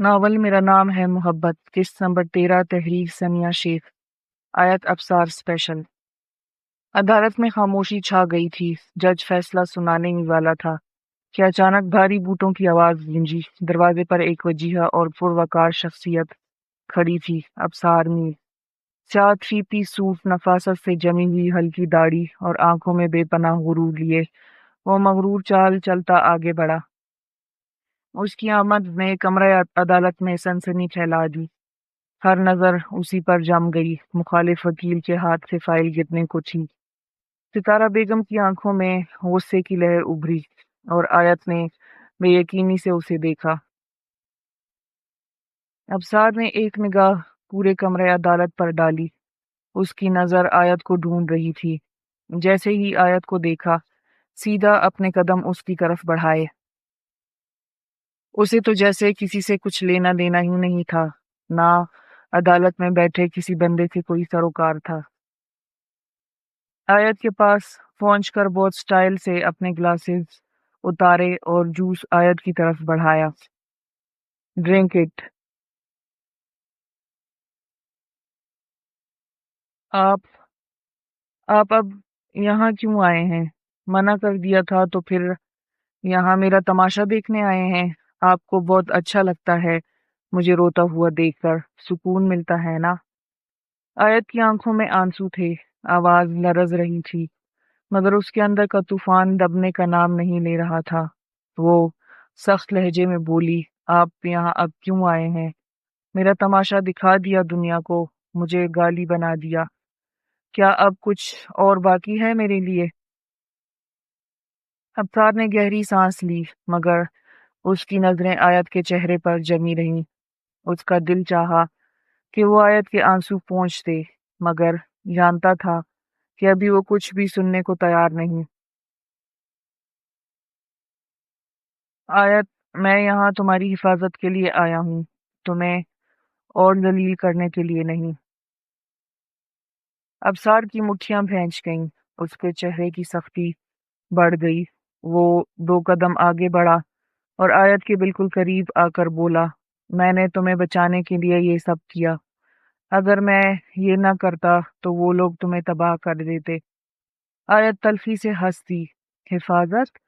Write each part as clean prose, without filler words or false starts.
Novel میرا نام ہے محبت، قسط نمبر 13، تحریر سمیہ شیخ۔ آیت ابصار اسپیشل۔ عدالت میں خاموشی چھا گئی تھی۔ جج فیصلہ سنانے ہی والا تھا کہ اچانک بھاری بوٹوں کی آواز گونجی۔ دروازے پر ایک وجیہہ اور پروقار شخصیت کھڑی تھی۔ ابصار میر، سیاہ 3 پیس سوٹ، نفاست سے جمی ہوئی ہلکی داڑھی اور آنکھوں میں بے پناہ غرور لیے وہ مغرور چال چلتا آگے بڑھا۔ اس کی آمد نے کمرہ عدالت میں سنسنی پھیلا دی۔ ہر نظر اسی پر جم گئی۔ مخالف وکیل کے ہاتھ سے فائل گرنے کو تھی۔ ستارہ بیگم کی آنکھوں میں غصے کی لہر ابھری اور آیت نے بے یقینی سے اسے دیکھا۔ ابصار نے ایک نگاہ پورے کمرہ عدالت پر ڈالی۔ اس کی نظر آیت کو ڈھونڈ رہی تھی۔ جیسے ہی آیت کو دیکھا، سیدھا اپنے قدم اس کی طرف بڑھائے۔ اسے تو جیسے کسی سے کچھ لینا دینا ہی نہیں تھا، نہ عدالت میں بیٹھے کسی بندے سے کوئی سروکار تھا۔ آیت کے پاس پہنچ کر بہت سٹائل سے اپنے گلاسز اتارے اور جوس آیت کی طرف بڑھایا۔ Drink it. آپ آپ اب یہاں کیوں آئے ہیں؟ منع کر دیا تھا تو پھر یہاں میرا تماشا دیکھنے آئے ہیں؟ آپ کو بہت اچھا لگتا ہے مجھے روتا ہوا دیکھ کر، سکون ملتا ہے نا؟ آیت کی آنکھوں میں آنسو تھے، آواز لرز رہی تھی، مگر اس کے اندر کا طوفان دبنے کا نام نہیں لے رہا تھا۔ وہ سخت لہجے میں بولی، آپ یہاں اب کیوں آئے ہیں؟ میرا تماشا دکھا دیا دنیا کو، مجھے گالی بنا دیا، کیا اب کچھ اور باقی ہے میرے لیے؟ ابصار نے گہری سانس لی، مگر اس کی نظریں آیت کے چہرے پر جمی رہیں۔ اس کا دل چاہا کہ وہ آیت کے آنسو پونچھ دے، مگر جانتا تھا کہ ابھی وہ کچھ بھی سننے کو تیار نہیں۔ آیت، میں یہاں تمہاری حفاظت کے لیے آیا ہوں، تمہیں اور ذلیل کرنے کے لیے نہیں۔ ابصار کی مٹھیاں بھینچ گئیں، اس کے چہرے کی سختی بڑھ گئی۔ وہ 2 قدم آگے بڑھا اور آیت کے بالکل قریب آ کر بولا، میں نے تمہیں بچانے کے لیے یہ سب کیا، اگر میں یہ نہ کرتا تو وہ لوگ تمہیں تباہ کر دیتے۔ آیت تلخی سے ہنس دی، حفاظت؟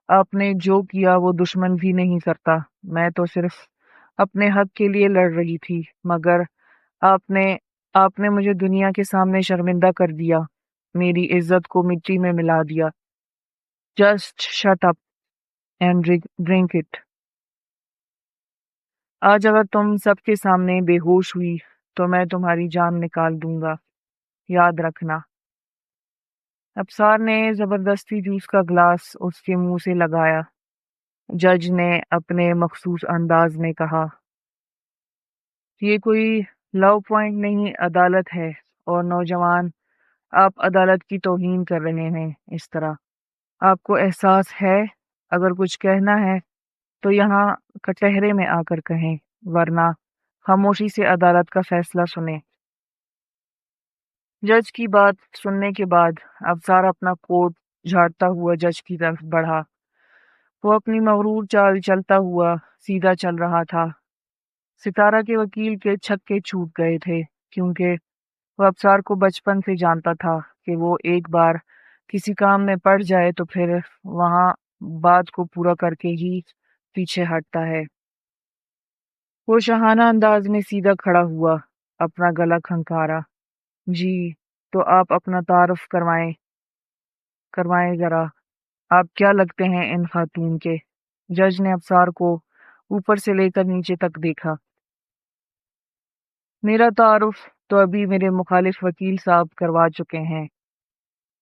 آپ نے جو کیا وہ دشمن بھی نہیں کرتا، میں تو صرف اپنے حق کے لیے لڑ رہی تھی، مگر آپ نے آپ نے مجھے دنیا کے سامنے شرمندہ کر دیا، میری عزت کو مٹی میں ملا دیا۔ Just shut up and drink it. آج اگر تم سب کے سامنے بے ہوش ہوئی تو میں تمہاری جان نکال دوں گا، یاد رکھنا۔ ابصار نے زبردستی جوس کا گلاس اس کے منہ سے لگایا۔ جج نے اپنے مخصوص انداز میں کہا، یہ کوئی لو پوائنٹ نہیں، عدالت ہے، اور نوجوان، آپ عدالت کی توہین کر رہے ہیں اس طرح۔ آپ کو احساس ہے؟ اگر کچھ کہنا ہے تو یہاں کٹہرے میں آ کر کہیں، ورنہ خاموشی سے عدالت کا فیصلہ سنیں۔ جج کی بات سننے کے بعد ابصار اپنا کوٹ جھاڑتا ہوا جج کی طرف بڑھا۔ وہ اپنی مغرور چال چلتا ہوا سیدھا چل رہا تھا۔ ستارہ کے وکیل کے چھکے چھوٹ گئے تھے، کیونکہ وہ ابصار کو بچپن سے جانتا تھا کہ وہ ایک بار کسی کام میں پڑ جائے تو پھر وہاں بات کو پورا کر کے ہی پیچھے ہٹتا ہے۔ وہ شاہانہ انداز میں سیدھا کھڑا ہوا، اپنا گلا کھنکارا۔ جی، تو آپ اپنا تعارف کروائیں ذرا، آپ کیا لگتے ہیں ان خاتون کے؟ جج نے ابصار کو اوپر سے لے کر نیچے تک دیکھا۔ میرا تعارف تو ابھی میرے مخالف وکیل صاحب کروا چکے ہیں۔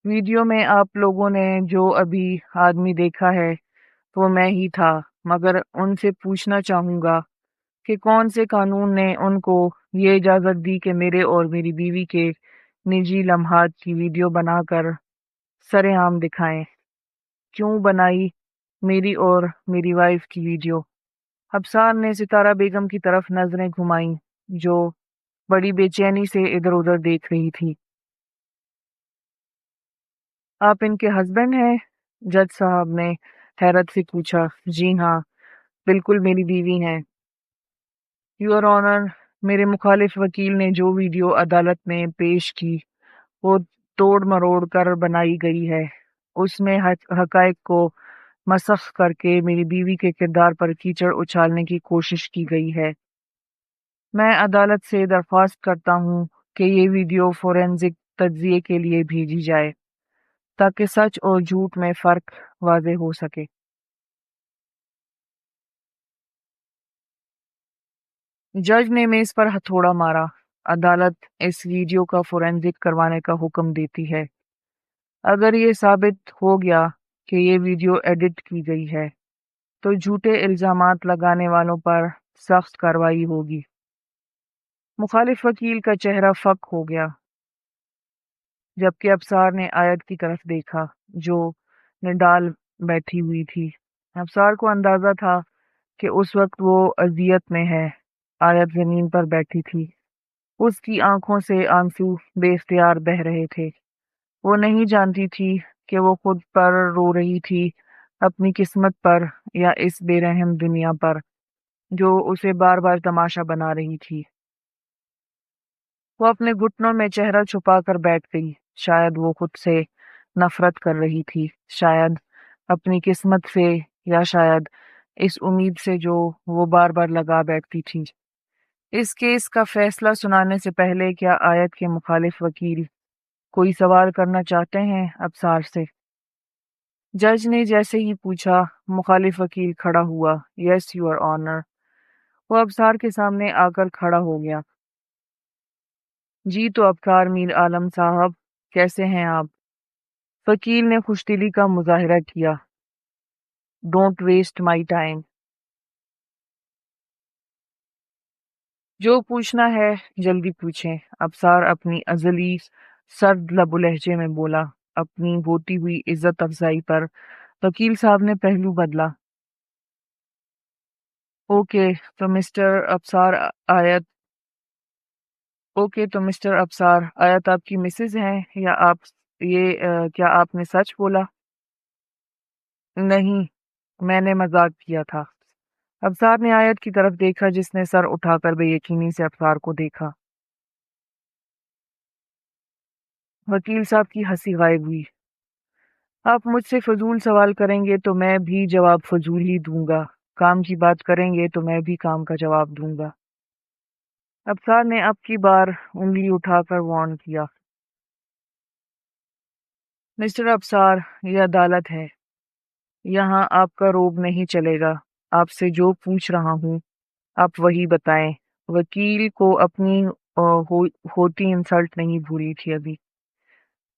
ویڈیو میں آپ لوگوں نے جو ابھی آدمی دیکھا ہے وہ میں ہی تھا، مگر ان سے پوچھنا چاہوں گا کہ کون سے قانون نے ان کو یہ اجازت دی کہ میرے اور میری بیوی کے نجی لمحات کی ویڈیو بنا کر سر عام دکھائیں؟ کیوں بنائی میری اور میری وائف کی ویڈیو؟ ابصار نے ستارہ بیگم کی طرف نظریں گھمائیں، جو بڑی بے چینی سے ادھر ادھر دیکھ رہی تھی۔ آپ ان کے ہسبینڈ ہیں؟ جج صاحب نے حیرت سے پوچھا۔ جی ہاں، بالکل میری بیوی ہیں۔ یور آنر، میرے مخالف وکیل نے جو ویڈیو عدالت میں پیش کی وہ توڑ مروڑ کر بنائی گئی ہے۔ اس میں حقائق کو مسخ کر کے میری بیوی کے کردار پر کیچڑ اچھالنے کی کوشش کی گئی ہے۔ میں عدالت سے درخواست کرتا ہوں کہ یہ ویڈیو فورینزک تجزیے کے لیے بھیجی جائے تاکہ سچ اور جھوٹ میں فرق واضح ہو سکے۔ جج نے میز پر ہتھوڑا مارا۔ عدالت اس ویڈیو کا فورینزک کروانے کا حکم دیتی ہے۔ اگر یہ ثابت ہو گیا کہ یہ ویڈیو ایڈٹ کی گئی ہے تو جھوٹے الزامات لگانے والوں پر سخت کارروائی ہوگی۔ مخالف وکیل کا چہرہ فک ہو گیا جبکہ ابصار نے آیت کی طرف دیکھا جو نڈال بیٹھی ہوئی تھی۔ ابصار کو اندازہ تھا کہ اس وقت وہ اذیت میں ہے۔ آیت زمین پر بیٹھی تھی۔ اس کی آنکھوں سے آنسو بے اختیار بہہ رہے تھے۔ وہ نہیں جانتی تھی کہ وہ خود پر رو رہی تھی، اپنی قسمت پر، یا اس بے رحم دنیا پر جو اسے بار بار تماشا بنا رہی تھی۔ وہ اپنے گھٹنوں میں چہرہ چھپا کر بیٹھ گئی۔ شاید وہ خود سے نفرت کر رہی تھی، شاید اپنی قسمت سے، یا شاید اس امید سے جو وہ بار بار لگا بیٹھتی تھی۔ اس کیس کا فیصلہ سنانے سے پہلے کیا آیت کے مخالف وکیل کوئی سوال کرنا چاہتے ہیں ابصار سے؟ جج نے جیسے ہی پوچھا، مخالف وکیل کھڑا ہوا۔ Yes your owner. وہ ابصار کے سامنے آ کر کھڑا ہو گیا۔ جی تو ابصار میر عالم صاحب، کیسے ہیں آپ؟ وکیل نے خوش دلی کا مظاہرہ کیا۔ Don't waste my time. جو پوچھنا ہے جلدی پوچھیں، ابصار اپنی ازلی سرد لب و لہجے میں بولا۔ اپنی ہوتی ہوئی عزت افزائی پر وکیل صاحب نے پہلو بدلا۔ اوکے تو مسٹر ابصار آیت اوکے تو مسٹر ابصار آیت آپ کی مسز ہیں یا کیا آپ نے سچ بولا؟ نہیں، میں نے مذاق کیا تھا۔ ابصار نے آیت کی طرف دیکھا جس نے سر اٹھا کر بے یقینی سے ابصار کو دیکھا۔ وکیل صاحب کی ہنسی غائب ہوئی۔ آپ مجھ سے فضول سوال کریں گے تو میں بھی جواب فضول ہی دوں گا، کام کی بات کریں گے تو میں بھی کام کا جواب دوں گا۔ ابصار نے اب کی بار انگلی اٹھا کر وارن کیا۔ مسٹر ابصار، یہ عدالت ہے، یہاں آپ کا روب نہیں چلے گا۔ آپ سے جو پوچھ رہا ہوں آپ وہی بتائیں۔ وکیل کو اپنی ہوتی انسلٹ نہیں بھولی تھی ابھی۔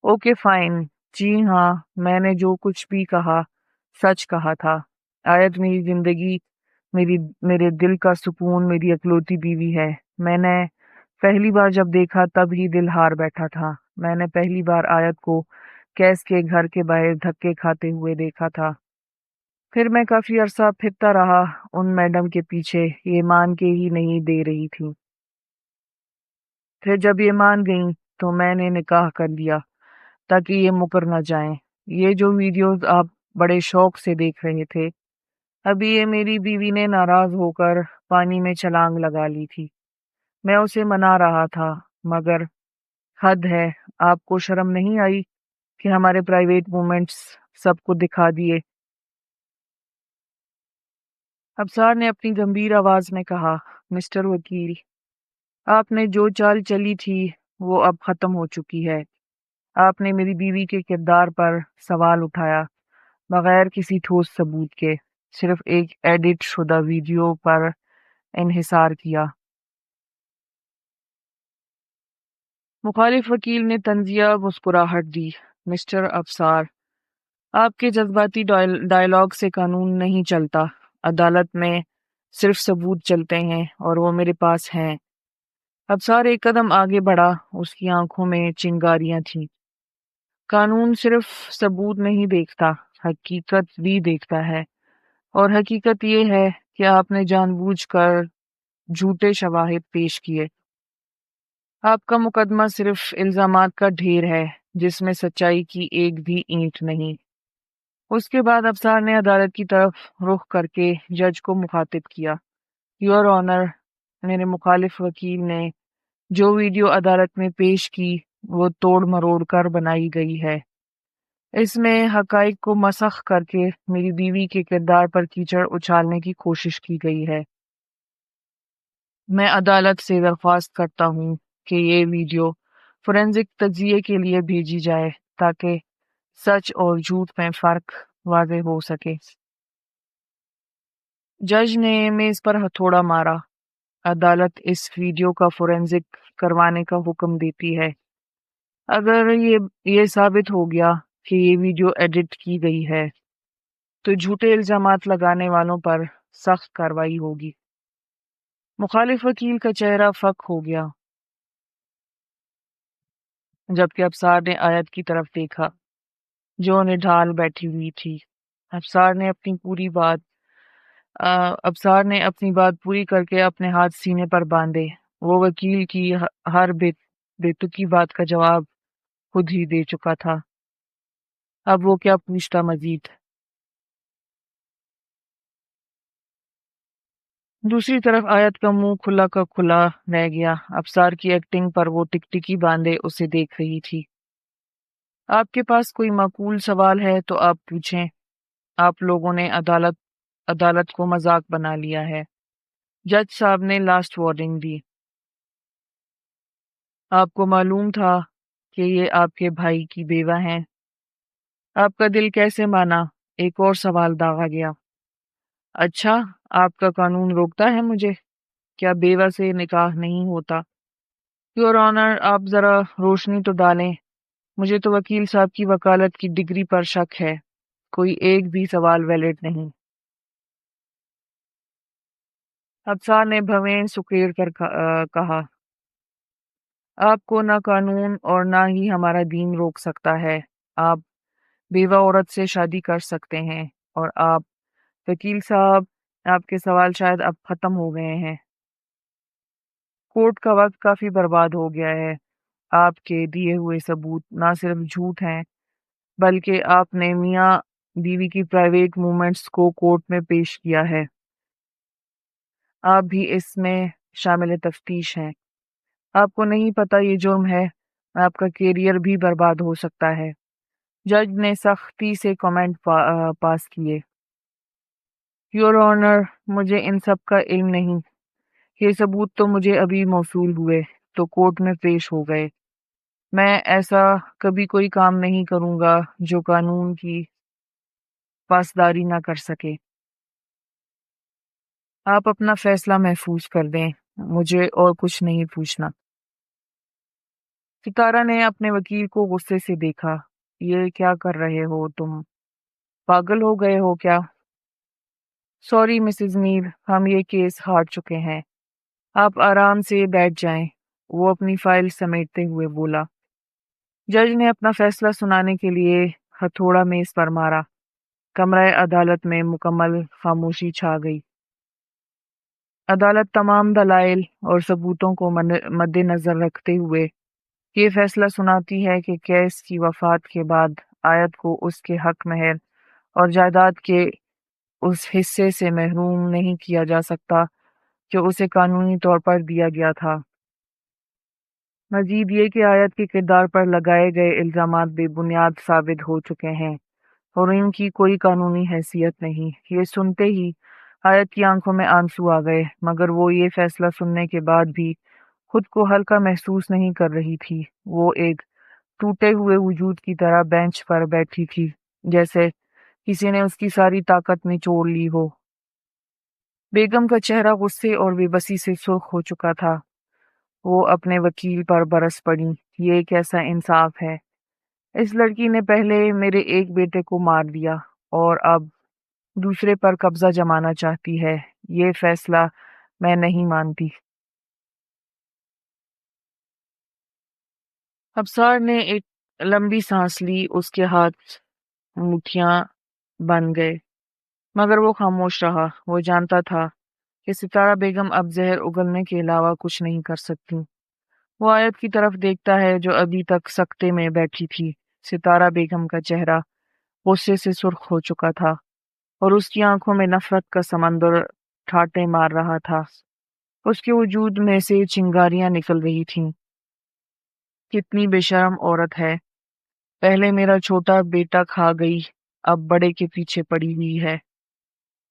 اوکے فائن، جی ہاں، میں نے جو کچھ بھی کہا سچ کہا تھا۔ آیت میری زندگی، میرے دل کا سکون، میری اکلوتی بیوی ہے۔ میں نے پہلی بار جب دیکھا تب ہی دل ہار بیٹھا تھا۔ میں نے پہلی بار آیت کو کیس کے گھر کے باہر دھکے کھاتے ہوئے دیکھا تھا۔ پھر میں کافی عرصہ پھرتا رہا ان میڈم کے پیچھے، یہ مان کے ہی نہیں دے رہی تھی۔ پھر جب یہ مان گئیں تو میں نے نکاح کر لیا تاکہ یہ مکر نہ جائیں۔ یہ جو ویڈیوز آپ بڑے شوق سے دیکھ رہے تھے، ابھی یہ میری بیوی نے ناراض ہو کر پانی میں چھلانگ لگا لی تھی۔ میں اسے منا رہا تھا، مگر حد ہے۔ آپ کو شرم نہیں آئی کہ ہمارے پرائیویٹ مومنٹس سب کو دکھا دیے؟ ابصار نے اپنی گمبھیر آواز میں کہا۔ مسٹر وکیل، آپ نے جو چال چلی تھی وہ اب ختم ہو چکی ہے۔ آپ نے میری بیوی کے کردار پر سوال اٹھایا بغیر کسی ٹھوس ثبوت کے، صرف ایک ایڈٹ شدہ ویڈیو پر انحصار کیا۔ مخالف وکیل نے طنزیہ مسکراہٹ دی۔ مسٹر ابصار، آپ کے جذباتی ڈائلاگ سے قانون نہیں چلتا۔ عدالت میں صرف ثبوت چلتے ہیں اور وہ میرے پاس ہیں۔ ابصار ایک قدم آگے بڑھا، اس کی آنکھوں میں چنگاریاں تھیں۔ قانون صرف ثبوت نہیں دیکھتا، حقیقت بھی دیکھتا ہے، اور حقیقت یہ ہے کہ آپ نے جان بوجھ کر جھوٹے شواہد پیش کیے۔ آپ کا مقدمہ صرف الزامات کا ڈھیر ہے جس میں سچائی کی ایک بھی اینٹ نہیں۔ اس کے بعد ابصار نے عدالت کی طرف رخ کر کے جج کو مخاطب کیا۔ یور آنر، میرے مخالف وکیل نے جو ویڈیو عدالت میں پیش کی وہ توڑ مروڑ کر بنائی گئی ہے۔ اس میں حقائق کو مسخ کر کے میری بیوی کے کردار پر کیچڑ اچھالنے کی کوشش کی گئی ہے۔ میں عدالت سے درخواست کرتا ہوں کہ یہ ویڈیو فورینزک تجزیے کے لیے بھیجی جائے تاکہ سچ اور جھوٹ میں فرق واضح ہو سکے۔ جج نے میز پر ہتھوڑا مارا۔ عدالت اس ویڈیو کا فورینزک کروانے کا حکم دیتی ہے۔ اگر یہ ثابت ہو گیا کہ یہ ویڈیو ایڈٹ کی گئی ہے تو جھوٹے الزامات لگانے والوں پر سخت کارروائی ہوگی۔ مخالف وکیل کا چہرہ فک ہو گیا جبکہ افسار نے آیت کی طرف دیکھا جو نڈھال بیٹھی ہوئی تھی۔ افسار نے اپنی بات پوری کر کے اپنے ہاتھ سینے پر باندھے۔ وہ وکیل کی ہر بے تکی بات کا جواب خود ہی دے چکا تھا۔ اب وہ کیا پوچھتا مزید؟ دوسری طرف آیت کا منہ کھلا کا کھلا رہ گیا۔ افسار کی ایکٹنگ پر وہ ٹکٹکی باندھے اسے دیکھ رہی تھی۔ آپ کے پاس کوئی معقول سوال ہے تو آپ پوچھیں۔ آپ لوگوں نے عدالت کو مذاق بنا لیا ہے۔ جج صاحب نے لاسٹ وارننگ دی۔ آپ کو معلوم تھا کہ یہ آپ کے بھائی کی بیوہ ہیں۔ آپ کا دل کیسے مانا؟ ایک اور سوال داغا گیا۔ اچھا، آپ کا قانون روکتا ہے مجھے؟ کیا بیوہ سے نکاح نہیں ہوتا؟ یور آنر، آپ ذرا روشنی تو ڈالیں۔ مجھے تو وکیل صاحب کی وکالت کی ڈگری پر شک ہے۔ کوئی ایک بھی سوال ویلڈ نہیں۔ افسر نے بھویں سکیڑ کر کہا، آپ کو نہ قانون اور نہ ہی ہمارا دین روک سکتا ہے۔ آپ بیوہ عورت سے شادی کر سکتے ہیں۔ اور آپ وکیل صاحب، آپ کے سوال شاید اب ختم ہو گئے ہیں۔ کورٹ کا وقت کافی برباد ہو گیا ہے۔ آپ کے دیے ہوئے ثبوت نہ صرف جھوٹ ہیں بلکہ آپ نے میاں بیوی کی پرائیویٹ موومنٹس کو کورٹ میں پیش کیا ہے۔ آپ بھی اس میں شامل تفتیش ہیں۔ آپ کو نہیں پتہ یہ جرم ہے، آپ کا کیریئر بھی برباد ہو سکتا ہے۔ جج نے سختی سے کمنٹ پاس کیے۔ یور آنر، مجھے ان سب کا علم نہیں۔ یہ ثبوت تو مجھے ابھی موصول ہوئے تو کورٹ میں پیش ہو گئے۔ میں ایسا کبھی کوئی کام نہیں کروں گا جو قانون کی پاسداری نہ کر سکے۔ آپ اپنا فیصلہ محفوظ کر دیں، مجھے اور کچھ نہیں پوچھنا۔ ستارہ نے اپنے وکیل کو غصے سے دیکھا۔ یہ کیا کر رہے ہو تم؟ پاگل ہو گئے ہو کیا؟ سوری مسز میر، ہم یہ کیس ہار چکے ہیں۔ آپ آرام سے بیٹھ جائیں، وہ اپنی فائل سمیٹتے ہوئے بولا۔ جج نے اپنا فیصلہ سنانے کے لیے ہتھوڑا میز پر مارا۔ کمرہ عدالت میں مکمل خاموشی چھا گئی۔ عدالت تمام دلائل اور ثبوتوں کو مد نظر رکھتے ہوئے یہ فیصلہ سناتی ہے کہ کیس کی وفات کے بعد آیت کو اس کے حق مہر اور جائیداد کے اس حصے سے محروم نہیں کیا جا سکتا جو اسے قانونی طور پر دیا گیا تھا۔ مزید یہ کہ آیت کے کردار پر لگائے گئے الزامات بے بنیاد ثابت ہو چکے ہیں اور ان کی کوئی قانونی حیثیت نہیں۔ یہ سنتے ہی آیت کی آنکھوں میں آنسو آ گئے، مگر وہ یہ فیصلہ سننے کے بعد بھی خود کو ہلکا محسوس نہیں کر رہی تھی۔ وہ ایک ٹوٹے ہوئے وجود کی طرح بینچ پر بیٹھی تھی، جیسے کسی نے اس کی ساری طاقت نچوڑ لی ہو۔ بیگم کا چہرہ غصے اور بے بسی سے سرخ ہو چکا تھا۔ وہ اپنے وکیل پر برس پڑی۔ یہ کیسا انصاف ہے؟ اس لڑکی نے پہلے میرے ایک بیٹے کو مار دیا اور اب دوسرے پر قبضہ جمانا چاہتی ہے۔ یہ فیصلہ میں نہیں مانتی۔ افسر نے ایک لمبی سانس لی۔ اس کے ہاتھ مٹھیاں بن گئے مگر وہ خاموش رہا۔ وہ جانتا تھا کہ ستارہ بیگم اب زہر اگلنے کے علاوہ کچھ نہیں کر سکتی۔ وہ آیت کی طرف دیکھتا ہے جو ابھی تک سکتے میں بیٹھی تھی۔ ستارہ بیگم کا چہرہ غصے سے سرخ ہو چکا تھا اور اس کی آنکھوں میں نفرت کا سمندر ٹھاٹے مار رہا تھا۔ اس کے وجود میں سے چنگاریاں نکل رہی تھیں۔ کتنی بے شرم عورت ہے، پہلے میرا چھوٹا بیٹا کھا گئی، اب بڑے کے پیچھے پڑی ہوئی ہے۔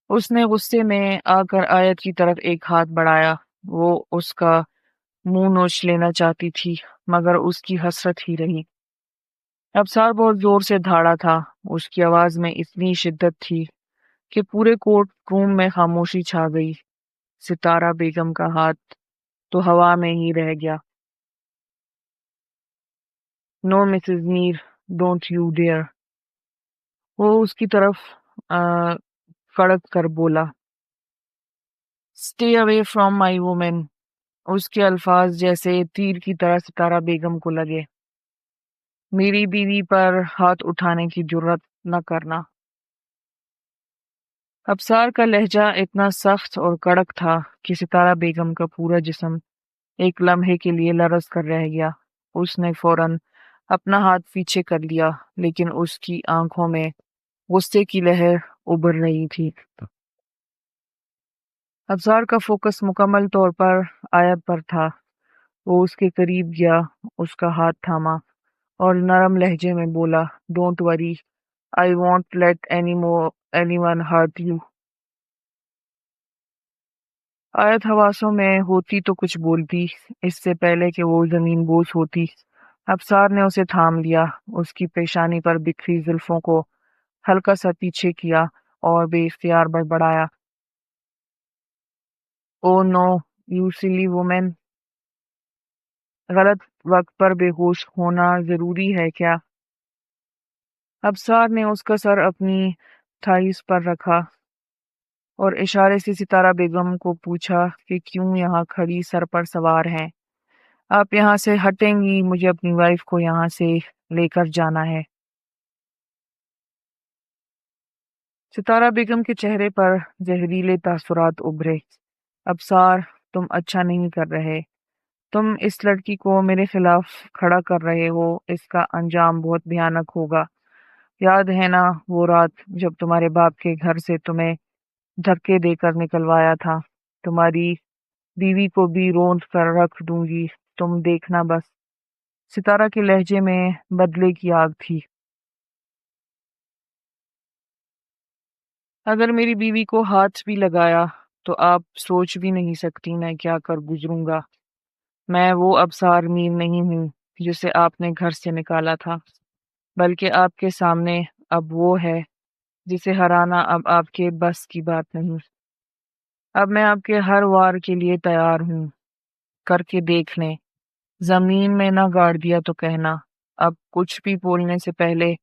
اس نے غصے میں آ کر آیت کی طرف ایک ہاتھ بڑھایا۔ وہ اس کا منہ نوچ لینا چاہتی تھی مگر اس کی حسرت ہی رہی۔ ابصار بہت زور سے دھاڑا تھا، اس کی آواز میں اتنی شدت تھی کہ پورے کورٹ روم میں خاموشی چھا گئی۔ ستارہ بیگم کا ہاتھ تو ہوا میں ہی رہ گیا۔ No Mrs Mir, don't you dare. وہ اس کی طرف کڑک کر بولا، stay away from my woman. اس کے الفاظ جیسے تیر کی طرح ستارہ بیگم کو لگے۔ میری بیوی پر ہاتھ اٹھانے کی جرات نہ کرنا۔ ابصار کا لہجہ اتنا سخت اور کڑک تھا کہ ستارہ بیگم کا پورا جسم ایک لمحے کے لیے لرز کر رہ گیا۔ اس نے فوراً اپنا ہاتھ پیچھے کر لیا، لیکن اس کی آنکھوں میں غصے کی لہر ابھر رہی تھی۔ ابصار کا فوکس مکمل طور پر آیت پر تھا۔ وہ اس کے قریب گیا، اس کا ہاتھ تھاما اور نرم لہجے میں بولا، don't worry, I won't let anyone hurt you. آیت حواسوں میں ہوتی تو کچھ بولتی، اس سے پہلے کہ وہ زمین بوس ہوتی۔ ابصار نے اسے تھام لیا، اس کی پیشانی پر بکھری زلفوں کو ہلکا سا پیچھے کیا اور بے اختیار بڑبڑایا، او نو، یو سلی وومن۔ غلط وقت پر بے ہوش ہونا ضروری ہے کیا؟ ابصار نے اس کا سر اپنی تھائیس پر رکھا اور اشارے سے ستارہ بیگم کو پوچھا کہ کیوں یہاں کھڑی سر پر سوار ہیں؟ آپ یہاں سے ہٹیں گی، مجھے اپنی وائف کو یہاں سے لے کر جانا ہے۔ ستارہ بیگم کے چہرے پر زہریلے تاثرات ابھرے۔ ابصار، تم اچھا نہیں کر رہے، تم اس لڑکی کو میرے خلاف کھڑا کر رہے ہو، اس کا انجام بہت بھیانک ہوگا۔ یاد ہے نا وہ رات جب تمہارے باپ کے گھر سے تمہیں دھکے دے کر نکلوایا تھا؟ تمہاری بیوی کو بھی روند کر رکھ دوں گی، تم دیکھنا بس۔ ستارہ کے لہجے میں بدلے کی آگ تھی۔ اگر میری بیوی کو ہاتھ بھی لگایا تو آپ سوچ بھی نہیں سکتی میں کیا کر گزروں گا۔ میں وہ ابصار میر نہیں ہوں جسے آپ نے گھر سے نکالا تھا، بلکہ آپ کے سامنے اب وہ ہے جسے ہرانا اب آپ کے بس کی بات نہیں۔ اب میں آپ کے ہر وار کے لیے تیار ہوں، کر کے دیکھ لیں۔ زمین میں نہ گاڑ دیا تو کہنا۔ اب کچھ بھی بولنے سے پہلے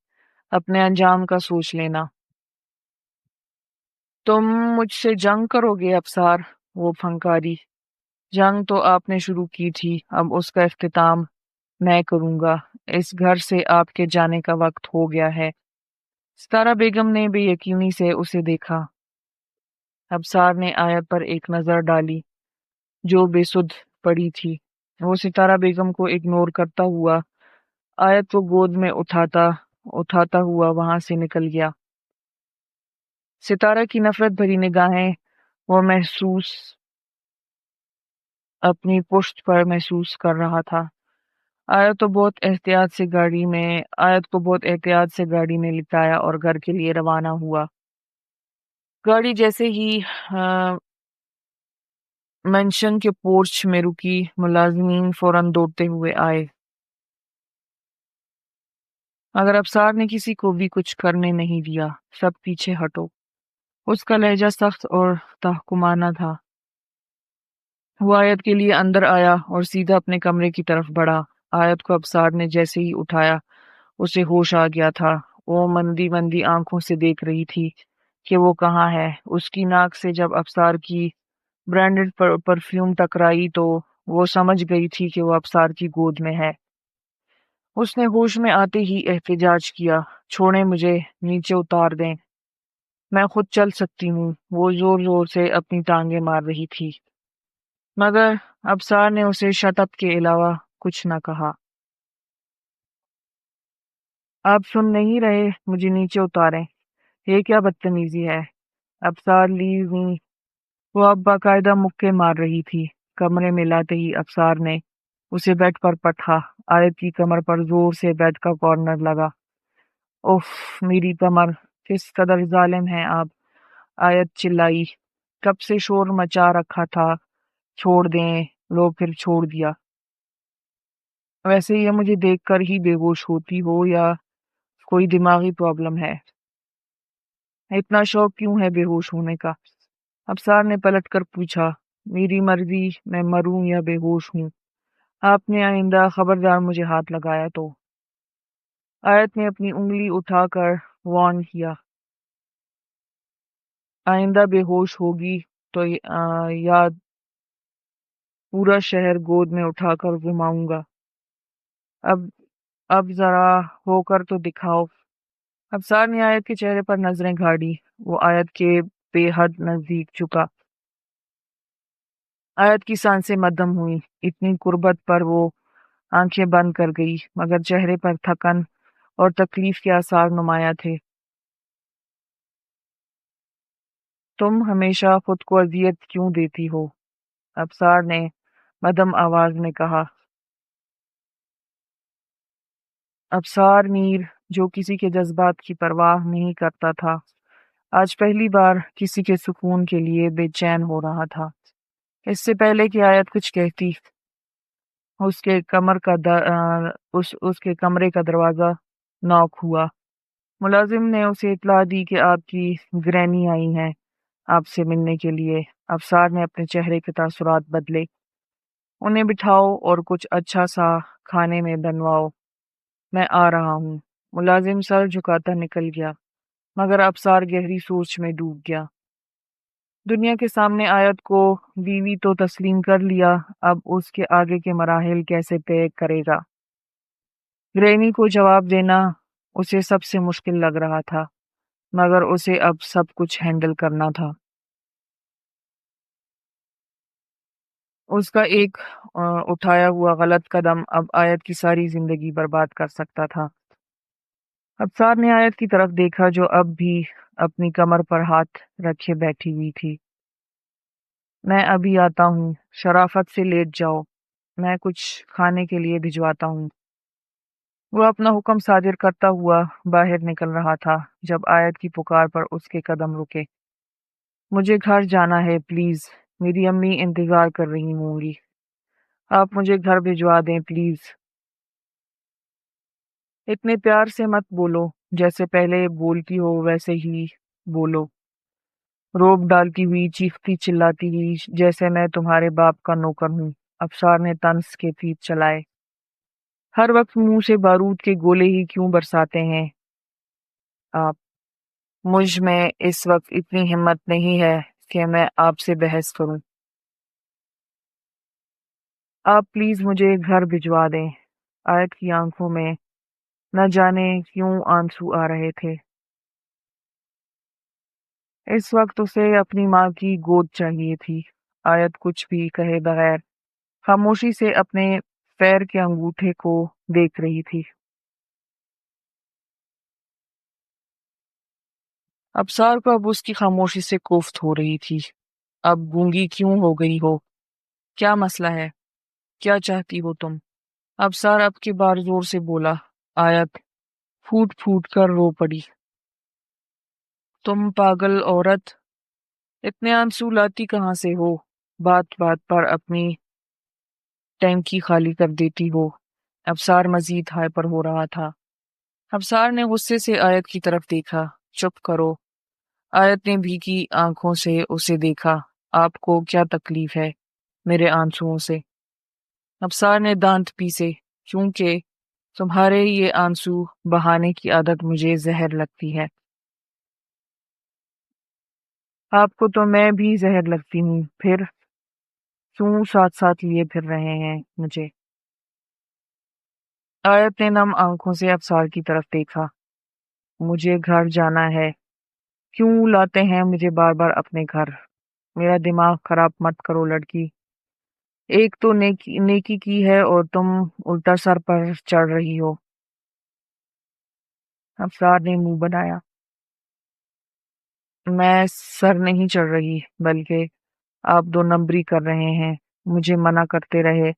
اپنے انجام کا سوچ لینا۔ تم مجھ سے جنگ کرو گے ابصار؟ وہ پھنکاری، جنگ تو آپ نے شروع کی تھی، اب اس کا اختتام میں کروں گا۔ اس گھر سے آپ کے جانے کا وقت ہو گیا ہے۔ ستارہ بیگم نے بے یقینی سے اسے دیکھا۔ ابصار نے آیت پر ایک نظر ڈالی جو بے سدھ پڑی تھی۔ وہ ستارہ بیگم کو اگنور کرتا ہوا آیت کو گود میں اٹھاتا ہوا وہاں سے نکل گیا۔ ستارہ کی نفرت بھری نگاہیں وہ اپنی پشت پر محسوس کر رہا تھا۔ آیت کو بہت احتیاط سے گاڑی میں لٹایا اور گھر کے لیے روانہ ہوا۔ گاڑی جیسے ہی مینشن کے پورچ میں رکی، ملازمین فوراً دوڑتے ہوئے آئے، مگر ابصار نے کسی کو بھی کچھ کرنے نہیں دیا۔ سب پیچھے ہٹو۔ اس کا لہجہ سخت اور تحکمانہ تھا۔ وہ آیت کے لیے اندر آیا اور سیدھا اپنے کمرے کی طرف بڑھا۔ آیت کو ابصار نے جیسے ہی اٹھایا اسے ہوش آ گیا تھا۔ وہ مندی مندی آنکھوں سے دیکھ رہی تھی کہ وہ کہاں ہے۔ اس کی ناک سے جب ابصار کی برانڈڈ پرفیوم ٹکرائی تو وہ سمجھ گئی تھی کہ وہ ابصار کی گود میں ہے۔ اس نے ہوش میں آتے ہی احتجاج کیا، چھوڑیں مجھے، نیچے اتار دیں، میں خود چل سکتی ہوں۔ وہ زور زور سے اپنی ٹانگیں مار رہی تھی، مگر ابصار نے اسے شٹ اپ کے علاوہ کچھ نہ کہا۔ آپ سن نہیں رہے؟ مجھے نیچے اتاریں۔ یہ کیا بدتمیزی ہے؟ ابصار، لیو می۔ وہ اب باقاعدہ مکے مار رہی تھی۔ کمرے میں لاتے ہی افسار نے اسے بیڈ پر پٹھا۔ آیت کی کمر پر زور سے بیڈ کا کارنر لگا۔ اف، میری کمر، کس قدر ظالم ہیں آپ، آیت چلائی۔ کب سے شور مچا رکھا تھا، چھوڑ دیں، لو پھر چھوڑ دیا۔ ویسے یہ مجھے دیکھ کر ہی بے ہوش ہوتی ہو یا کوئی دماغی پرابلم ہے؟ اتنا شوق کیوں ہے بے ہوش ہونے کا؟ افسار نے پلٹ کر پوچھا۔ میری مرضی، میں مروں یا بے ہوش ہوں۔ آپ نے آئندہ خبردار مجھے ہاتھ لگایا تو۔ آیت نے اپنی انگلی اٹھا کر وارن کیا۔ آئندہ بے ہوش ہوگی تو یاد پورا شہر گود میں اٹھا کر گھماؤں گا۔ اب اب ذرا ہو کر تو دکھاؤ۔ افسار نے آیت کے چہرے پر نظریں گھاڑی۔ وہ آیت کے بے حد نزدیک جھکا۔ آیت کی سانسیں مدھم ہوئیں۔ اتنی قربت پر وہ آنکھیں بند کر گئی، مگر چہرے پر تھکن اور تکلیف کے آثار نمایاں تھے۔ تم ہمیشہ خود کو اذیت کیوں دیتی ہو؟ افسار نے مدھم آواز میں کہا۔ افسار میر، جو کسی کے جذبات کی پرواہ نہیں کرتا تھا، آج پہلی بار کسی کے سکون کے لیے بے چین ہو رہا تھا۔ اس سے پہلے کہ آیت کچھ کہتی، اس کے کمرے کا دروازہ نوک ہوا۔ ملازم نے اسے اطلاع دی کہ آپ کی گرینی آئی ہیں آپ سے ملنے کے لیے۔ افسار نے اپنے چہرے کے تاثرات بدلے۔ انہیں بٹھاؤ اور کچھ اچھا سا کھانے میں بنواؤ، میں آ رہا ہوں۔ ملازم سر جھکاتا نکل گیا، مگر افسار گہری سوچ میں ڈوب گیا۔ دنیا کے سامنے آیت کو بیوی تو تسلیم کر لیا، اب اس کے آگے کے مراحل کیسے طے کرے گا؟ گرینی کو جواب دینا اسے سب سے مشکل لگ رہا تھا، مگر اسے اب سب کچھ ہینڈل کرنا تھا۔ اس کا ایک اٹھایا ہوا غلط قدم اب آیت کی ساری زندگی برباد کر سکتا تھا۔ افسار نے آیت کی طرف دیکھا جو اب بھی اپنی کمر پر ہاتھ رکھے بیٹھی ہوئی تھی۔ میں ابھی آتا ہوں، شرافت سے لیٹ جاؤ، میں کچھ کھانے کے لیے بھجواتا ہوں۔ وہ اپنا حکم صادر کرتا ہوا باہر نکل رہا تھا جب آیت کی پکار پر اس کے قدم رکے۔ مجھے گھر جانا ہے پلیز، میری امی انتظار کر رہی ہوں گی، آپ مجھے گھر بھجوا دیں پلیز۔ اتنے پیار سے مت بولو، جیسے پہلے بولتی ہو ویسے ہی بولو، روب ڈالتی ہوئی، چیختی چلاتی ہوئی، جیسے میں تمہارے باپ کا نوکر ہوں۔ افسار نے طنز کے تیر چلائے۔ ہر وقت منہ سے بارود کے گولے ہی کیوں برساتے ہیں آپ؟ مجھ میں اس وقت اتنی ہمت نہیں ہے کہ میں آپ سے بحث کروں۔ آپ پلیز مجھے گھر بھجوا دیں۔ آیت کی آنکھوں میں نہ جانے کیوں آنسو آ رہے تھے۔ اس وقت اسے اپنی ماں کی گود چاہیے تھی۔ آیت کچھ بھی کہے بغیر خاموشی سے اپنے پیر کے انگوٹھے کو دیکھ رہی تھی۔ ابصار کو اب اس کی خاموشی سے کوفت ہو رہی تھی۔ اب گونگی کیوں ہو گئی ہو؟ کیا مسئلہ ہے؟ کیا چاہتی ہو تم؟ ابصار اب کے بار زور سے بولا۔ آیت پھوٹ پھوٹ کر رو پڑی۔ تم پاگل عورت، اتنے آنسو لاتی کہاں سے ہو؟ بات بات پر اپنی ٹینکی خالی کر دیتی ہو۔ ابصار مزید ہائپر ہو رہا تھا۔ ابصار نے غصے سے آیت کی طرف دیکھا۔ چپ کرو۔ آیت نے بھیگی آنکھوں سے اسے دیکھا۔ آپ کو کیا تکلیف ہے میرے آنسوؤں سے؟ ابصار نے دانت پیسے۔ کیونکہ تمہارے یہ آنسو بہانے کی عادت مجھے زہر لگتی ہے۔ آپ کو تو میں بھی زہر لگتی ہوں، پھر کیوں ساتھ ساتھ لیے پھر رہے ہیں مجھے؟ آیت نے نم آنکھوں سے ابصار کی طرف دیکھا۔ مجھے گھر جانا ہے۔ کیوں لاتے ہیں مجھے بار بار اپنے گھر؟ میرا دماغ خراب مت کرو لڑکی۔ ایک تو نیکی کی ہے اور تم الٹا سر پر چڑھ رہی ہو۔ ابصار نے منہ بنایا۔ میں سر نہیں چڑھ رہی، بلکہ آپ 2 نمبری کر رہے ہیں، مجھے منع کرتے رہے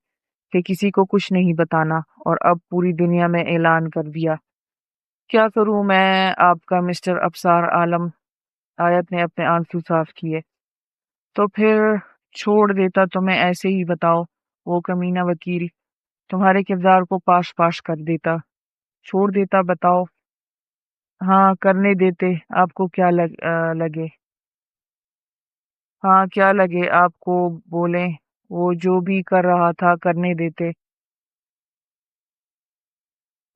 کہ کسی کو کچھ نہیں بتانا، اور اب پوری دنیا میں اعلان کر دیا۔ کیا کروں میں آپ کا مسٹر ابصار عالم؟ آیت نے اپنے آنسو صاف کیے۔ تو پھر چھوڑ دیتا تمہیں ایسے ہی، بتاؤ، وہ کمینہ وکیل تمہارے کردار کو پاش پاش کر دیتا، چھوڑ دیتا، بتاؤ۔ ہاں، کرنے دیتے، آپ کو کیا لگے؟ ہاں، کیا لگے آپ کو، بولیں، وہ جو بھی کر رہا تھا کرنے دیتے۔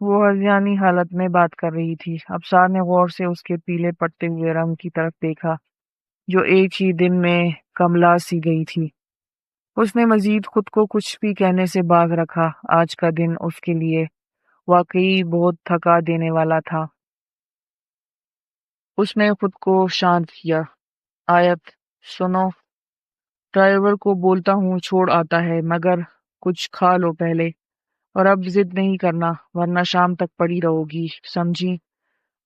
وہ ہذیانی حالت میں بات کر رہی تھی۔ ابصار نے غور سے اس کے پیلے پڑتے ہوئے رنگ کی طرف دیکھا جو ایک ہی دن میں کملا سی گئی تھی۔ اس نے مزید خود کو کچھ بھی کہنے سے باز رکھا۔ آج کا دن اس کے لیے واقعی بہت تھکا دینے والا تھا۔ اس نے خود کو شانت کیا۔ آیت، سنو، ڈرائیور کو بولتا ہوں چھوڑ آتا ہے، مگر کچھ کھا لو پہلے، اور اب ضد نہیں کرنا ورنہ شام تک پڑی رہو گی، سمجھی؟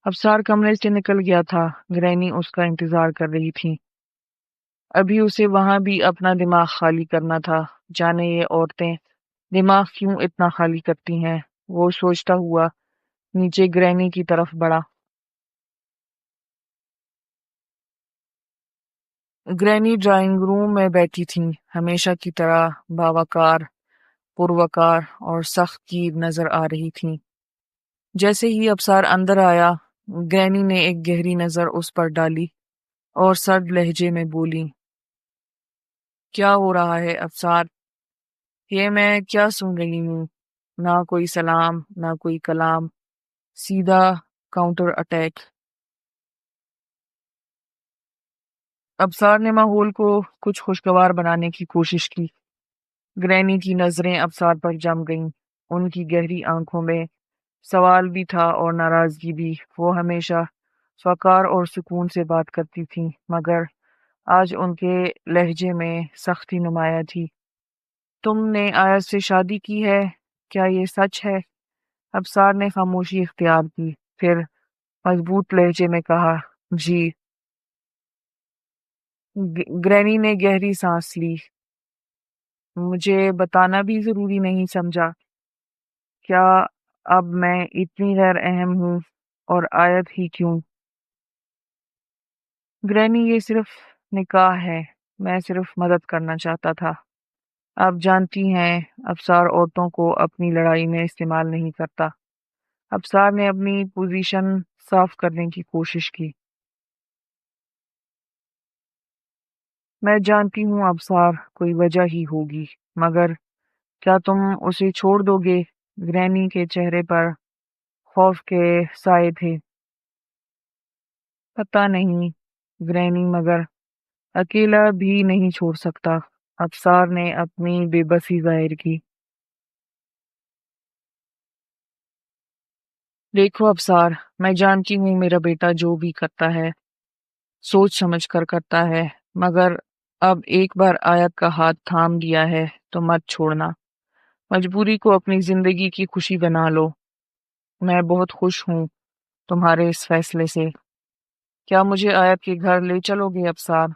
ابصار کمرے سے نکل گیا تھا۔ گرینی اس کا انتظار کر رہی تھی۔ ابھی اسے وہاں بھی اپنا دماغ خالی کرنا تھا۔ جانے یہ عورتیں دماغ کیوں اتنا خالی کرتی ہیں، وہ سوچتا ہوا نیچے گرینی کی طرف بڑھا۔ گرینی ڈرائنگ روم میں بیٹھی تھیں، ہمیشہ کی طرح باوقار، پروقار اور سخت کی نظر آ رہی تھیں۔ جیسے ہی ابصار اندر آیا، گرینی نے ایک گہری نظر اس پر ڈالی اور سرد لہجے میں بولی، کیا ہو رہا ہے ابصار؟ یہ میں کیا سن رہی ہوں؟ نہ کوئی سلام، نہ کوئی کلام، سیدھا کاؤنٹر اٹیک۔ ابصار نے ماحول کو کچھ خوشگوار بنانے کی کوشش کی۔ گرینی کی نظریں ابصار پر جم گئیں۔ ان کی گہری آنکھوں میں سوال بھی تھا اور ناراضگی بھی۔ وہ ہمیشہ وقار اور سکون سے بات کرتی تھی، مگر آج ان کے لہجے میں سختی نمایاں تھی۔ تم نے آیت سے شادی کی ہے، کیا یہ سچ ہے؟ ابصار نے خاموشی اختیار کی، پھر مضبوط لہجے میں کہا، جی۔ گرینی نے گہری سانس لی۔ مجھے بتانا بھی ضروری نہیں سمجھا؟ کیا اب میں اتنی غیر اہم ہوں؟ اور آیت ہی کیوں؟ گرینی، یہ صرف نکاح ہے، میں صرف مدد کرنا چاہتا تھا۔ آپ جانتی ہیں ابصار عورتوں کو اپنی لڑائی میں استعمال نہیں کرتا۔ ابصار نے اپنی پوزیشن صاف کرنے کی کوشش کی۔ میں جانتی ہوں ابصار، کوئی وجہ ہی ہوگی، مگر کیا تم اسے چھوڑ دو گے؟ گرینی کے چہرے پر خوف کے سائے تھے۔ پتہ نہیں گرینی، مگر اکیلا بھی نہیں چھوڑ سکتا۔ ابصار نے اپنی بے بسی ظاہر کی۔ دیکھو ابصار، میں جانتی ہوں میرا بیٹا جو بھی کرتا ہے سوچ سمجھ کر کرتا ہے، مگر اب ایک بار آیت کا ہاتھ تھام لیا ہے تو مت چھوڑنا۔ مجبوری کو اپنی زندگی کی خوشی بنا لو۔ میں بہت خوش ہوں تمہارے اس فیصلے سے۔ کیا مجھے آیت کے گھر لے چلو گے ابصار؟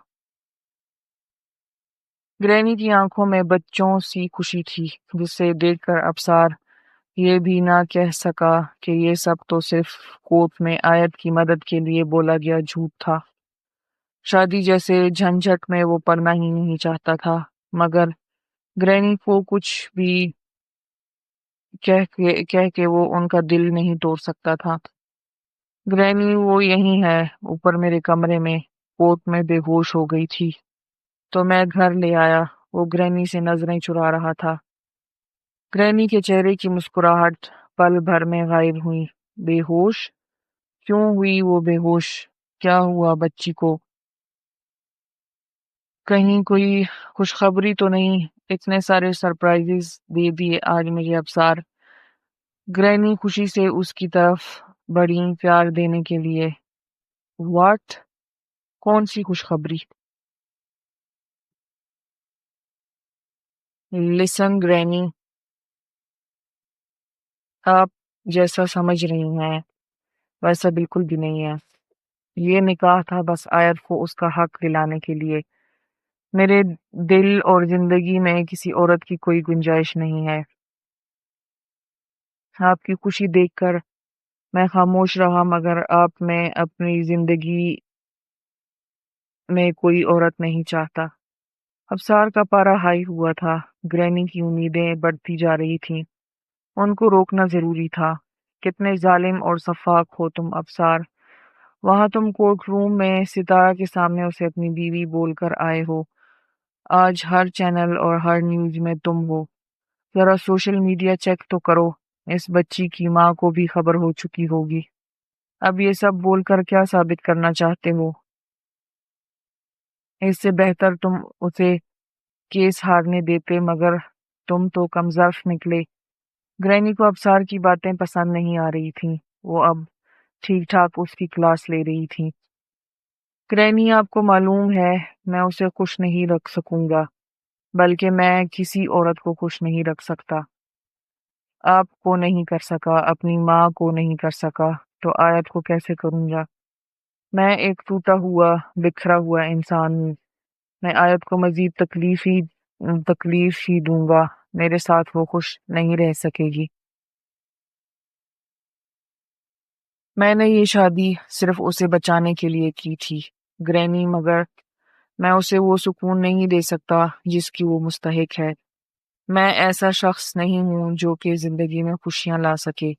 گرینی کی آنکھوں میں بچوں سی خوشی تھی، جسے دیکھ کر ابصار یہ بھی نہ کہہ سکا کہ یہ سب تو صرف کورٹ میں آیت کی مدد کے لیے بولا گیا جھوٹ تھا۔ شادی جیسے جھنجھٹ میں وہ پڑنا ہی نہیں چاہتا تھا، مگر گرینی کو کچھ بھی کہہ کے وہ ان کا دل نہیں توڑ سکتا تھا۔ گرینی، وہ یہی ہے، اوپر میرے کمرے میں، کورٹ میں بے ہوش ہو گئی تھی تو میں گھر لے آیا۔ وہ گرینی سے نظریں چرا رہا تھا۔ گرینی کے چہرے کی مسکراہٹ پل بھر میں غائب ہوئی۔ بے ہوش؟ کیوں ہوئی وہ بے ہوش؟ کیا ہوا بچی کو؟ کہیں کوئی خوشخبری تو نہیں؟ اتنے سارے سرپرائزز دے دیے آج مجھے ابصار۔ گرینی خوشی سے اس کی طرف بڑھی پیار دینے کے لیے۔ واٹ؟ کون سی خوشخبری؟ لسن گرینی، آپ جیسا سمجھ رہی ہیں ویسا بالکل بھی نہیں ہے۔ یہ نکاح تھا بس آیت کو اس کا حق دلانے کے لیے۔ میرے دل اور زندگی میں کسی عورت کی کوئی گنجائش نہیں ہے۔ آپ کی خوشی دیکھ کر میں خاموش رہا، مگر آپ میں اپنی زندگی میں کوئی عورت نہیں چاہتا۔ ابصار کا پارا ہائی ہوا تھا، گرینی کی امیدیں بڑھتی جا رہی تھیں، ان کو روکنا ضروری تھا۔ کتنے ظالم اور شفاق ہو تم ابصار، وہاں تم کورٹ روم میں ستارہ کے سامنے اسے اپنی بیوی بول کر آئے ہو۔ آج ہر چینل اور ہر نیوز میں تم ہو۔ ذرا سوشل میڈیا چیک تو کرو، اس بچی کی ماں کو بھی خبر ہو چکی ہوگی۔ اب یہ سب بول کر کیا ثابت کرنا چاہتے ہو؟ اس سے بہتر تم اسے کیس ہارنے دیتے، مگر تم تو کم ظرف نکلے۔ گرینی کو ابصار کی باتیں پسند نہیں آ رہی تھیں، وہ اب ٹھیک ٹھاک اس کی کلاس لے رہی تھی۔ گرینی، آپ کو معلوم ہے میں اسے خوش نہیں رکھ سکوں گا، بلکہ میں کسی عورت کو خوش نہیں رکھ سکتا۔ آپ کو نہیں کر سکا، اپنی ماں کو نہیں کر سکا، تو آیت کو کیسے کروں گا؟ میں ایک ٹوٹا ہوا بکھرا ہوا انسان ہوں، میں آیت کو مزید تکلیف ہی دوں گا، میرے ساتھ وہ خوش نہیں رہ سکے گی۔ میں نے یہ شادی صرف اسے بچانے کے لیے کی تھی گرینی، مگر میں اسے وہ سکون نہیں دے سکتا جس کی وہ مستحق ہے۔ میں ایسا شخص نہیں ہوں جو کہ زندگی میں خوشیاں لا سکے۔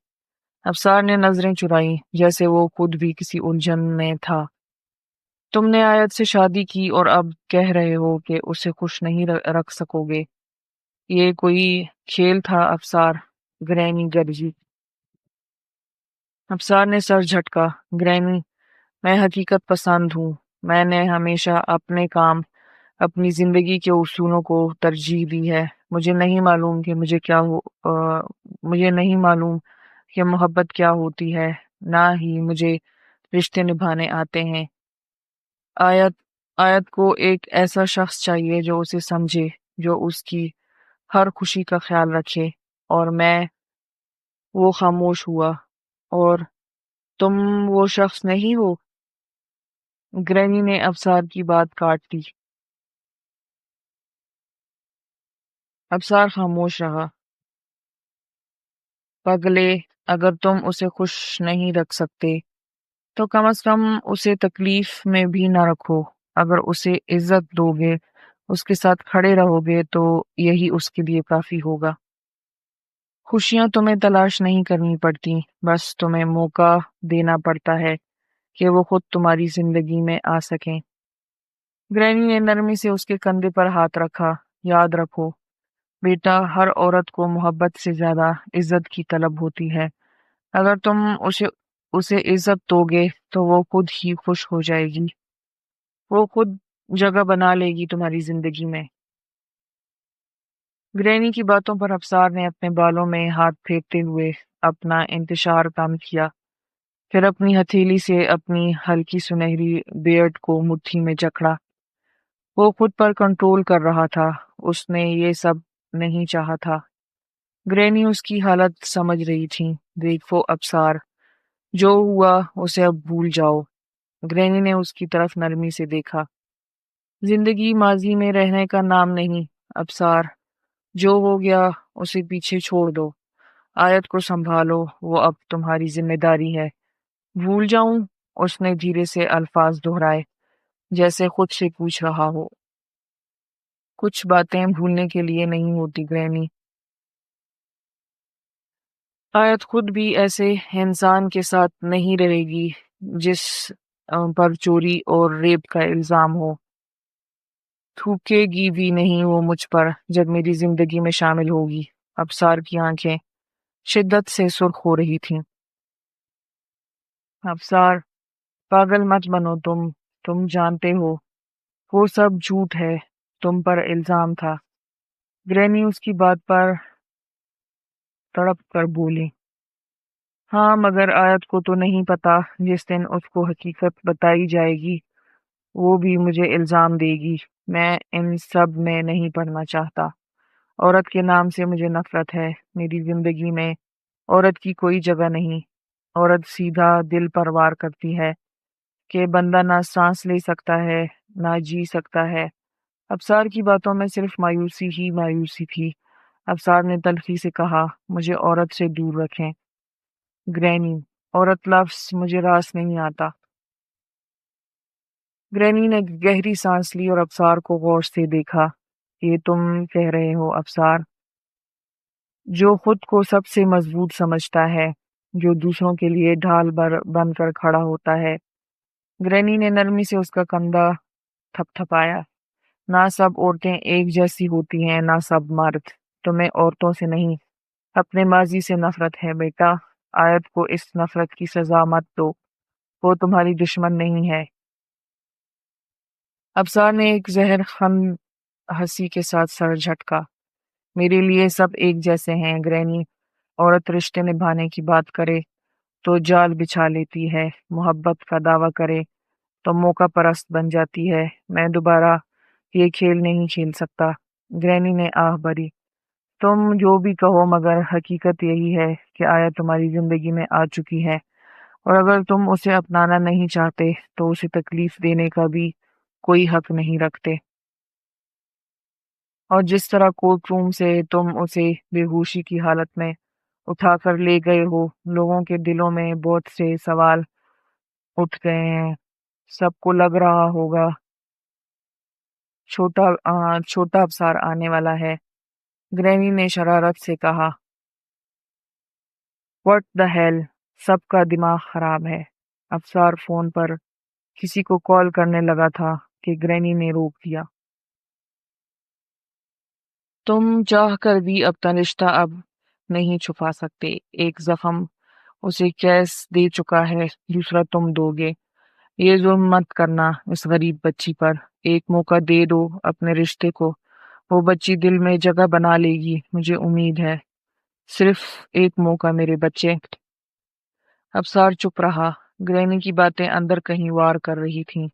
افسار نے نظریں چرائیں، جیسے وہ خود بھی کسی الجھن میں تھا۔ تم نے آیت سے شادی کی اور اب کہہ رہے ہو کہ اسے خوش نہیں رکھ سکو گے؟ یہ کوئی کھیل تھا افسار؟ گرینی گرجی۔ افسار نے سر جھٹکا۔ گرینی، میں حقیقت پسند ہوں، میں نے ہمیشہ اپنے کام، اپنی زندگی کے اصولوں کو ترجیح دی ہے۔ مجھے نہیں معلوم کہ مجھے نہیں معلوم کہ محبت کیا ہوتی ہے، نہ ہی مجھے رشتے نبھانے آتے ہیں۔ آیت کو ایک ایسا شخص چاہیے جو اسے سمجھے، جو اس کی ہر خوشی کا خیال رکھے، اور وہ خاموش ہوا۔ اور تم وہ شخص نہیں ہو؟ گرینی نے ابصار کی بات کاٹ دی۔ ابصار خاموش رہا۔ پگلے، اگر تم اسے خوش نہیں رکھ سکتے تو کم از کم اسے تکلیف میں بھی نہ رکھو۔ اگر اسے عزت دو گے، اس کے ساتھ کھڑے رہو گے، تو یہی اس کے لیے کافی ہوگا۔ خوشیاں تمہیں تلاش نہیں کرنی پڑتی، بس تمہیں موقع دینا پڑتا ہے کہ وہ خود تمہاری زندگی میں آ سکیں۔ گرینی نے نرمی سے اس کے کندھے پر ہاتھ رکھا۔ یاد رکھو بیٹا، ہر عورت کو محبت سے زیادہ عزت کی طلب ہوتی ہے۔ اگر تم اسے عزت دو گے تو وہ خود ہی خوش ہو جائے گی، وہ خود جگہ بنا لے گی تمہاری زندگی میں۔ گرینی کی باتوں پر افسار نے اپنے بالوں میں ہاتھ پھیرتے ہوئے اپنا انتشار کم کیا، پھر اپنی ہتھیلی سے اپنی ہلکی سنہری بیئرڈ کو مٹھی میں جکڑا۔ وہ خود پر کنٹرول کر رہا تھا، اس نے یہ سب نہیں چاہا تھا۔ گرینی اس کی حالت سمجھ رہی تھی۔ دیکھو ابصار، جو ہوا اسے اب بھول جاؤ۔ گرینی نے اس کی طرف نرمی سے دیکھا۔ زندگی ماضی میں رہنے کا نام نہیں ابصار، جو ہو گیا اسے پیچھے چھوڑ دو۔ آیت کو سنبھالو، وہ اب تمہاری ذمہ داری ہے۔ بھول جاؤں؟ اس نے دھیرے سے الفاظ دہرائے، جیسے خود سے پوچھ رہا ہو۔ کچھ باتیں بھولنے کے لیے نہیں ہوتی گرینی۔ آیت خود بھی ایسے انسان کے ساتھ نہیں رہے گی جس پر چوری اور ریپ کا الزام ہو۔ تھوکے گی بھی نہیں وہ مجھ پر جب میری زندگی میں شامل ہوگی۔ ابصار کی آنکھیں شدت سے سرخ ہو رہی تھیں۔ ابصار، پاگل مت بنو تم جانتے ہو وہ سب جھوٹ ہے، تم پر الزام تھا۔ گرینی اس کی بات پر تڑپ کر بولی۔ ہاں، مگر آیت کو تو نہیں پتا، جس دن اس کو حقیقت بتائی جائے گی وہ بھی مجھے الزام دے گی۔ میں ان سب میں نہیں پڑھنا چاہتا۔ عورت کے نام سے مجھے نفرت ہے۔ میری زندگی میں عورت کی کوئی جگہ نہیں۔ عورت سیدھا دل پر وار کرتی ہے کہ بندہ نہ سانس لے سکتا ہے، نہ جی سکتا ہے۔ ابصار کی باتوں میں صرف مایوسی ہی مایوسی تھی۔ ابصار نے تلخی سے کہا، مجھے عورت سے دور رکھیں۔ گرینی، عورت لفظ مجھے راس نہیں آتا۔ گرینی نے گہری سانس لی اور ابصار کو غور سے دیکھا۔ یہ تم کہہ رہے ہو ابصار؟ جو خود کو سب سے مضبوط سمجھتا ہے، جو دوسروں کے لیے ڈھال بن کر کھڑا ہوتا ہے۔ گرینی نے نرمی سے اس کا کندھا تھپ تھپایا۔ نہ سب عورتیں ایک جیسی ہوتی ہیں، نہ سب مرد۔ تمہیں عورتوں سے نہیں، اپنے ماضی سے نفرت ہے بیٹا۔ آیت کو اس نفرت کی سزا مت دو، وہ تمہاری دشمن نہیں ہے۔ ابصار نے ایک زہر خن ہنسی کے ساتھ سر جھٹکا۔ میرے لیے سب ایک جیسے ہیں گرینی۔ عورت رشتے نبھانے کی بات کرے تو جال بچھا لیتی ہے، محبت کا دعویٰ کرے تو موقع پرست بن جاتی ہے۔ میں دوبارہ یہ کھیل نہیں کھیل سکتا۔ گرینی نے آہ بھری۔ تم جو بھی کہو، مگر حقیقت یہی ہے کہ آیا تمہاری زندگی میں آ چکی ہے، اور اگر تم اسے اپنانا نہیں چاہتے تو اسے تکلیف دینے کا بھی کوئی حق نہیں رکھتے۔ اور جس طرح کورٹ روم سے تم اسے بے ہوشی کی حالت میں اٹھا کر لے گئے ہو، لوگوں کے دلوں میں بہت سے سوال اٹھ گئے ہیں۔ سب کو لگ رہا ہوگا چھوٹا ابصار آنے والا ہے۔ گرینی نے شرارت سے کہا، واٹ دا ہیل، سب کا دماغ خراب ہے۔ ابصار فون پر کسی کو کال کرنے لگا تھا کہ گرینی نے روک دیا۔ تم چاہ کر بھی اپنا رشتہ اب نہیں چھپا سکتے۔ ایک زخم اسے کیس دے چکا ہے، دوسرا تم دو گے۔ یہ ظلم مت کرنا اس غریب بچی پر۔ ایک موقع دے دو اپنے رشتے کو، وہ بچی دل میں جگہ بنا لے گی، مجھے امید ہے۔ صرف ایک موقع میرے بچے۔ ابصار چپ رہا۔ گرینی کی باتیں اندر کہیں وار کر رہی تھیں،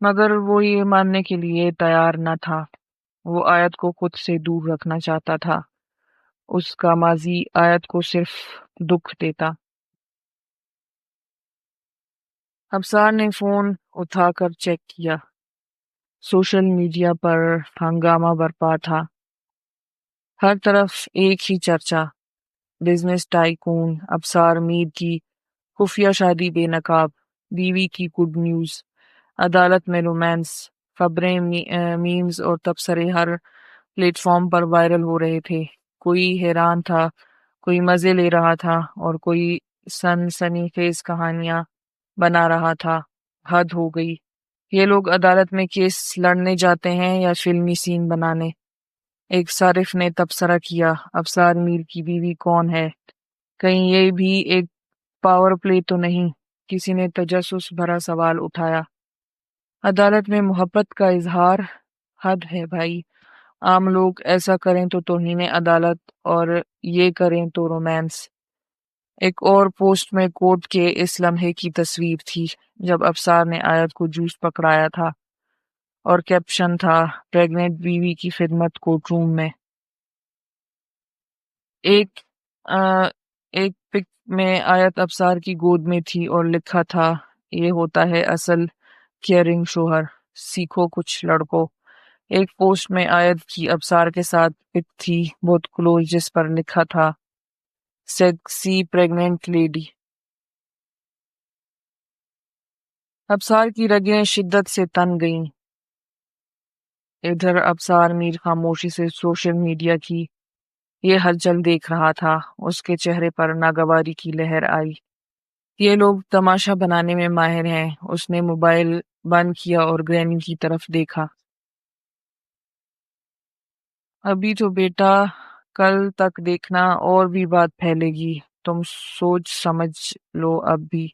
مگر وہ یہ ماننے کے لیے تیار نہ تھا۔ وہ آیت کو خود سے دور رکھنا چاہتا تھا۔ اس کا ماضی آیت کو صرف دکھ دیتا۔ ابصار نے فون اٹھا کر چیک کیا۔ سوشل میڈیا پر ہنگامہ برپا تھا۔ ہر طرف ایک ہی چرچا، بزنس ٹائکون ابصار میر کی خفیہ شادی بے نقاب، بیوی کی گڈ نیوز، عدالت میں رومانس۔ خبریں، میمز اور تبصرے ہر پلیٹ فارم پر وائرل ہو رہے تھے۔ کوئی حیران تھا، کوئی مزے لے رہا تھا، اور کوئی سنسنی خیز کہانیاں بنا رہا تھا۔ حد ہو گئی۔ یہ لوگ عدالت میں کیس لڑنے جاتے ہیں یا فلمی سین بنانے؟ ایک صارف نے تبصرہ کیا، ابصار میر کی بیوی کون ہے؟ کہیں یہ بھی ایک پاور پلے تو نہیں؟ کسی نے تجسس بھرا سوال اٹھایا۔ عدالت میں محبت کا اظہار؟ حد ہے بھائی۔ عام لوگ ایسا کریں تو توہین عدالت، اور یہ کریں تو رومانس۔ ایک اور پوسٹ میں کورٹ کے اس لمحے کی تصویر تھی جب ابصار نے آیت کو جوس پکڑایا تھا، اور کیپشن تھا، پریگننٹ بیوی کی خدمت کورٹ روم میں۔ ایک پک میں آیت ابصار کی گود میں تھی اور لکھا تھا، یہ ہوتا ہے اصل کیئرنگ شوہر، سیکھو کچھ لڑکوں۔ ایک پوسٹ میں آیت کی ابصار کے ساتھ پک تھی، بہت کلوز، جس پر لکھا تھا، سیکسی پریگننٹ لیڈی۔ ابصار کی رگیں شدت سے تن گئیں۔ ادھر ابصار میر خاموشی سے سوشل میڈیا کی یہ ہلچل دیکھ رہا تھا۔ اس کے چہرے پر ناگواری کی لہر آئی۔ یہ لوگ تماشا بنانے میں ماہر ہیں۔ اس نے موبائل بند کیا اور گرینی کی طرف دیکھا۔ ابھی تو بیٹا، کل تک دیکھنا اور بھی بات پھیلے گی۔ تم سوچ سمجھ لو اب بھی۔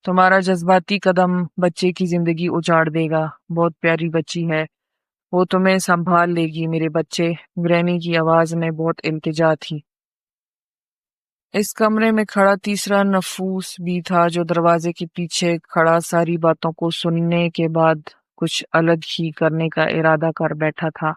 تمہارا جذباتی قدم بچے کی زندگی اجاڑ دے گا۔ بہت پیاری بچی ہے، وہ تمہیں سنبھال لے گی میرے بچے۔ گرینی کی آواز میں بہت التجا تھی۔ اس کمرے میں کھڑا تیسرا نفوس بھی تھا، جو دروازے کے پیچھے کھڑا ساری باتوں کو سننے کے بعد کچھ الگ ہی کرنے کا ارادہ کر بیٹھا تھا۔